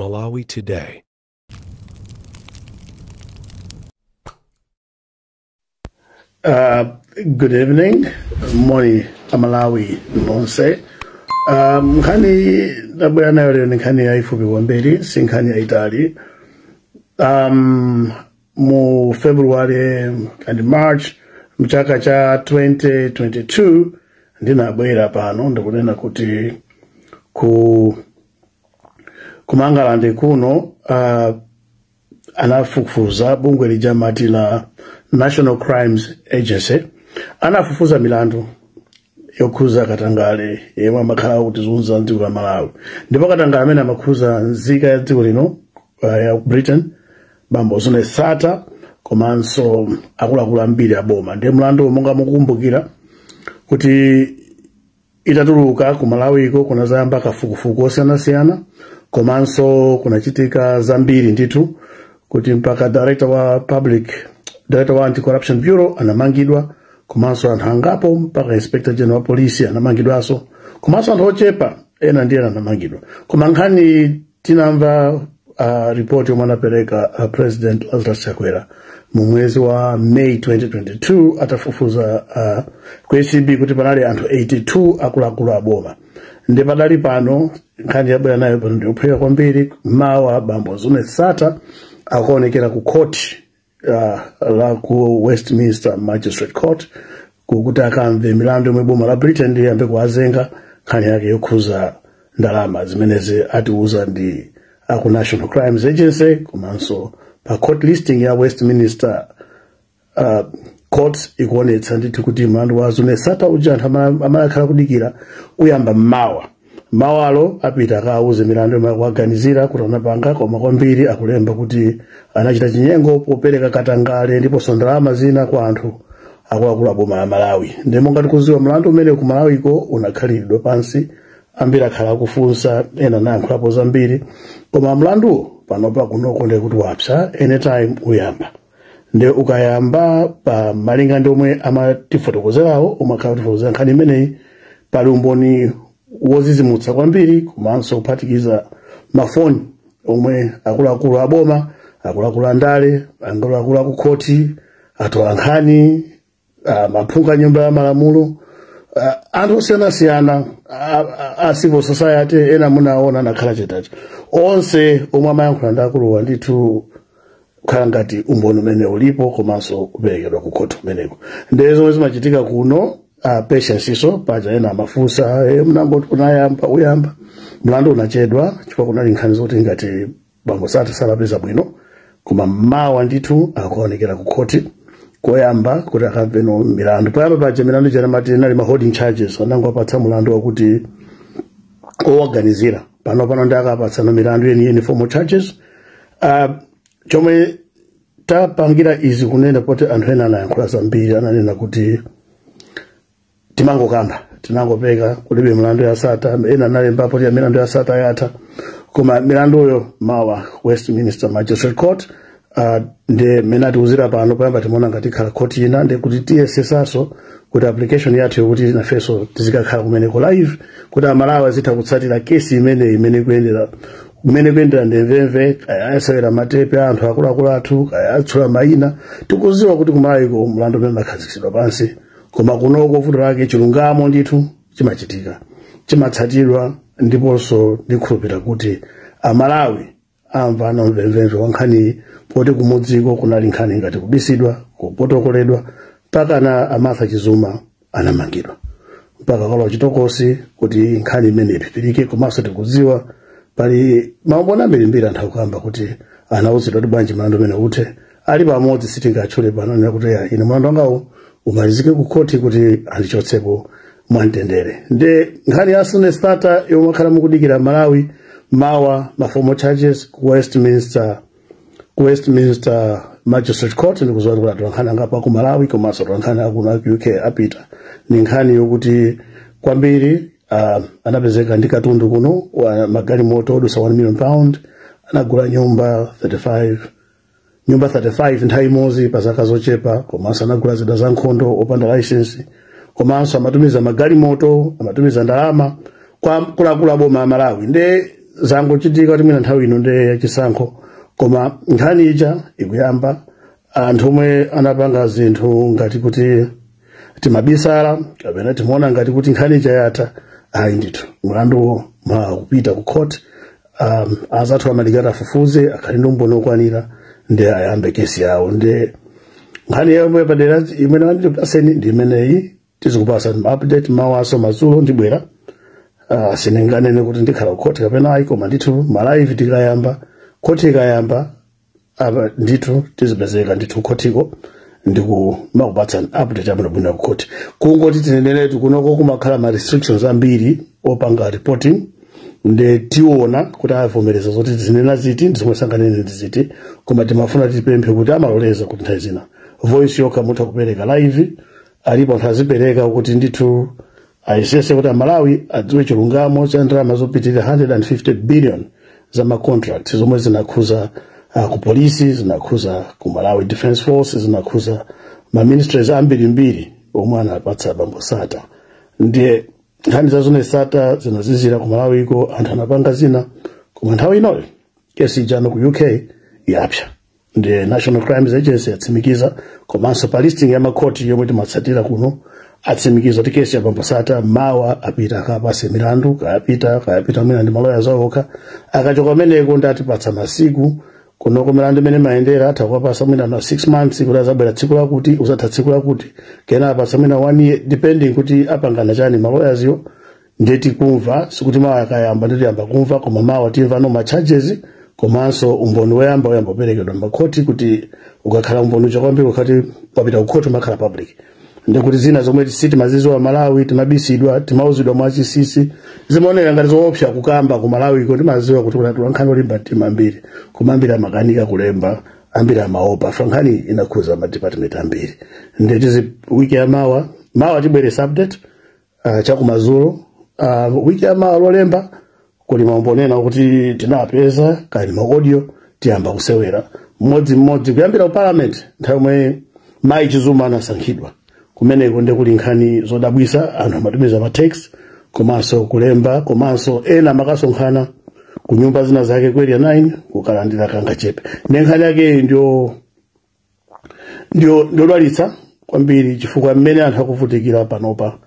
Malawi Today. Good evening, Moni Malawi Nonse. Nkani nabwera nayo lero nkhani yayifupi kwambiri sinkhani yaitali. Mu February and March mchaka cha 2022 ndinabwera pano ndikunena kuti kuMangalande kuno anafufuza bungwe lijamati la National Crimes Agency anafufuza milandu yokhuza Katangale yemwe amakhala kuti zunza dziko la Malawi ndipo Katangale amene amakhuza nzika ya dziko lino ya Britain bambo Zune Sata komanso akuluakulu ambiri aboma ndi mlandu monga mukukumbukira kuti itatuluka ku Malawiko kuna zayamba kafukufuku osiyanasiyana komanso kunachitika zambiri ndithu kuti mpaka director wa Anti-Corruption Bureau anamangidwa komanso anthu angapo mpaka Inspector General wa Police anamangidwaso komanso anthu ochepa ena ndiye anamangidwa koma nkhani tinamva report yomwe anapereka President Lazarus Chakwera mu mwezi wa May 2022 atafufuza ku ACB kuti panali anthu 82 akuluakulu aboma ndi padali pano nkhani yabwera nayo pano ndikupheka kwambiri mawa bambo Zune Sata akuonekera ku court la ku Westminster Magistrate Court kuti akamve milandu yomwe boma la Britain liyambe kuwazenga nkhani yake yokhuza ndalama zimenezi atiuza ndi aku National Crimes Agency komanso pa court listing ya Westminster courts ikuonetsa ndithu kuti mlandu wa Zune Sata uja anthu amakhala kudikira uyamba mawalo apita akauze milandu yomwe akuaganizira kuti anapanga koma kwambiri akulemba kuti anachita chinyengo popereka Katangale ndiponso ndalama zina kwa anthu akuluakulu aboma la Malawi ndi monga tikuziwa mlandu umene ku Malawiko unakhalidwa pansi ambiri akhala kufunsa ena nayankhulapo zambiri koma mlandu panopa kunoko ndi kuti wapsa anytime uyamba ndi ukayamba pa malinga ndi omwe amatifotokozerawo umakhala kutifotokozera nkhani imeneyi pali umboni wozizimutsa kwambiri komanso kuphatikiza mafoni omwe akuluakulu aboma akuluakulu andale akuluakulu akukhoti atola nkhani maphunga nyumba ya malamulo anthu osiyanasiyana a civil society ena munaona nakhala chetacho onse omwe amayankhula ndi akuluwa ndithu kukhala ngati umboni umene ulipo komanso kuperekedwa ku court kumeneko ndi zomwe zimachitika kuno patience iso paja ena amafunsa mnango kunayamba uyamba mlandu unachedwa chifukwa kunali nkhani zoti ngati bambo Sata salapeza bwino koma mawa ndithu akuonekera ku court koyamba kuti akamve no milandu payamba paja milandu jana mati nali ma holding charges anango apatsa mulandu wakuti owaganizira pano ndi akapatsa no milandu yeni formal charges chomwe tapangira izi kunena kuti anthu ena anayankhula zambiri ananena kuti timangokamba tinangopeka kulibe milandu ya Sata ena nalembapo ya milandu ya Sata yatha koma milanduyo mawa Westminster Magistrate Court ndi menati uzira pano payamba timona ngati khala court ina ndi kuti tiyesesaso kuti application yathu yokuti nafeso tizikakhala kumeneko live kuti Amalawi azitha kutsatira kesi imene kuyendera ndemvemve ayasewera matepe anthu akuluakulu athu ayatsula mayina tikuziwa kuti kumalawiko mlandu umene unakhazikitsidwa pansi koma kunoko vuto lake chilungamo ndithu chimachitika chimatsatidwa ndiponso ndikhulupirira kuti Amalawi amva nomvemvemve wa nkhani poti kumudziko kunali nkhani ngati kubisidwa kupotokoledwa mpaka na Amartha Chizuma anamangidwa mpaka kalo chitokosi kuti nkhani imene ipipirike komanso tikuziwa pali maombona mbirimbiri anthu akukamba kuti anauzidwa kuti bwanji mlandu umene uthe ali pamodzi sitingatchule pano nena kuti ine mlandu wangawo umalizike ku court kuti andichotsepo mwamtendere ndi nkhani ya Zune Sata yomwe akhala mukudikira Malawi mawa formal charges ku Westminster Magistrate Court ndikuziwa kuti atolankhani angapa ku Malawi komanso atolankhani akuna UK apita ni nkhani yokuti kwambiri anapezeka ndi katundu kuno wa magalimoto odusa 1 million pound anagula nyumba 35 nthawi imodzi pa zaka zochepa komanso anagula zida za nkhondo opanda license komanso amatumiza magalimoto amatumiza ndalama kwa akuluakulu aboma a Malawi ndi zangu chitika kuti mina nthawi ino nde yachisankho koma nkhani ija ikuyamba anthu omwe anapanga zinthu ngati kuti timabisala kapena timaona ngati kuti nkhani ija yatha ayi ndithu mlandu kupita ku court azathu amalikata afufuze akhali ndi umboni okwanira nde ayambe kesi yawo nde nkhani yomwe padera imene andipaseni ndi imeneyi tizikupasa update mawaso mazulo ndibwera sinenganene kuti ndikhala ku court kapena ayi koma ndithu malive tikayamba court ikayamba apa ndithu tizipezeka ndithu kotiko ndikumakupatsa update abwino ku court kungoti tineneretu kunoko kumakhala ma restrictions ambiri opanga reporting nde tiona kuti avomereza zoti zinena ziti ndizomwesanganene ziti koma timafuna tipemphe kuti amaloleza kuti nthawi zina voice yokha mutha kupereka live alipo anthu azipereka kuti ndithu ayesese kuti Malawi adziwe chilungamo cha ndalama zopitirira 150 billion za ma contracts zomwe zinakhuza ku polisi zinakhuza ku Malawi Defense Force zinakhuza ma ministries ambiri omwe anapatsa Bambo Sata ndiye nkhani zazone Sata zinazizira ku Malawi iko anthu anapanga zina koma nthawi inoyo kesi ijano ku UK yapsha ndiye National Crimes Agency yatsimikiza komanso pa listing ya makoti yomwe timatsatira kuno atsimikiza kuti kesi ya Bambo Sata mawa apita akapase milandu kayapita mwina ndi maloya zawoka akachoka meneko ndatipatsa masiku kunoko milandu imene mayendera atakupasa mwina na 6 months kuti azabwera tsiku lakuti uzatha tsiku lakuti kena apasa mwina 1 year depending kuti apangana chani maloyers yo ndeti kumva sikuti mawa akayamba ndeti yamba kumva koma mawa timva no ma charges komanso umboni woyamba uperekedwa makoti kuti ukakhala umboni chakwambiri ukati wapita ku court makhala public ndikuti zina zomwe tisiti mazizo wa Malawi timabisidwa timauzidwa mwachisisi zimaonera ngati zoopsa kukamba ku Malawi iko timaziwa kuti kuna tulankhani olimba mtima ambiri kumambira makanika kulemba ambiri amaopa frankhani inakhuza ma department ambiri ndetizi wiki ya mawa tibwere update chakumazulo wiki ya mawa lolemba kuli maumbonena kuti tinapeza kali ma audio tiyamba kusewera mmodzi kuyambira ku parliament nthawi mai Chizuma anasankhidwa kumeneko ndi kuli nkhani zodabwisa anthu amatumiza ma text komanso kulemba komanso ena makasonkhana ku nyumba zina zake kweli ya 9 kukalandira kanga chepe nkhani yake ndio dwalitsa kwambiri chifukwa mmene anthu akuvutikira panopa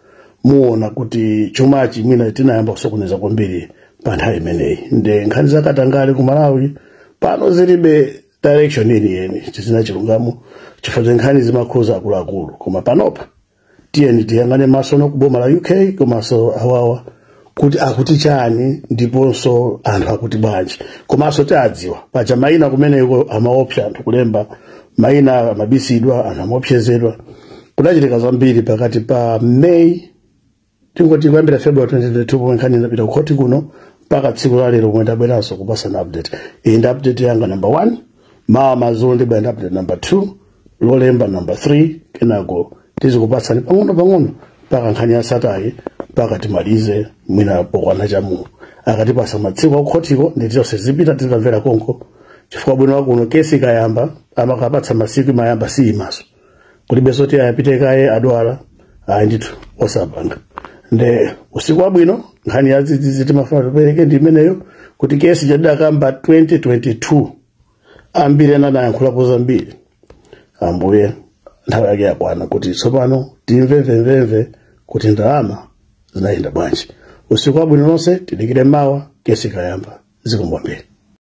muona kuti chumachi mwina tinayamba kusokoneza kwambiri pa nthawi imeneyi nde nkhani zakatangale ku Malawi pano zilibe direction yeni chisina chilungamo chifukwa nkhani zimakhuza akuluakulu koma panopa tiyeni tiyangane maso no kuboma la UK komanso awawa kuti akuti chani ndiponso anthu akuti bwanji komanso tadziwa paja maina kumeneko amaopsha anthu kulemba maina amabisidwa anthu amaopsezedwa kudachitika zambiri pakati pa May tingoti kuyambira February 2022 nkhani inapita ku court kuno mpaka tsiku la lero kumwe ndabweranso kupasa na update iyi ndi update yanga number 1 mawa mazulo ndi band update number 2 lolemba number 3 kenako tizikupasani pang'ono mpaka nkhani ya Satayi mpaka timalize mwina pokwana chamu akatipasa matsiku akukhotiko nditiyonse zipita tikamvera konko chifukwa bwino wakuno kesi kayamba amakapatsa masiku mayamba si imaso kulibe zoti ayapite kaye adwala ayi ndithu osapanga nde usiku wabwino nkhani ya zizi timafuna tupereke ndi imeneyo kuti kesi jadakamba 2022 ambiri anayankhulapo zambiri ambuye nthawi yake yakwana kuti tsopano timvemve kuti ndalama zinayenda bwanji usiku wabwino nonse tidikire mawa kesi kayamba zikomo kwambiri.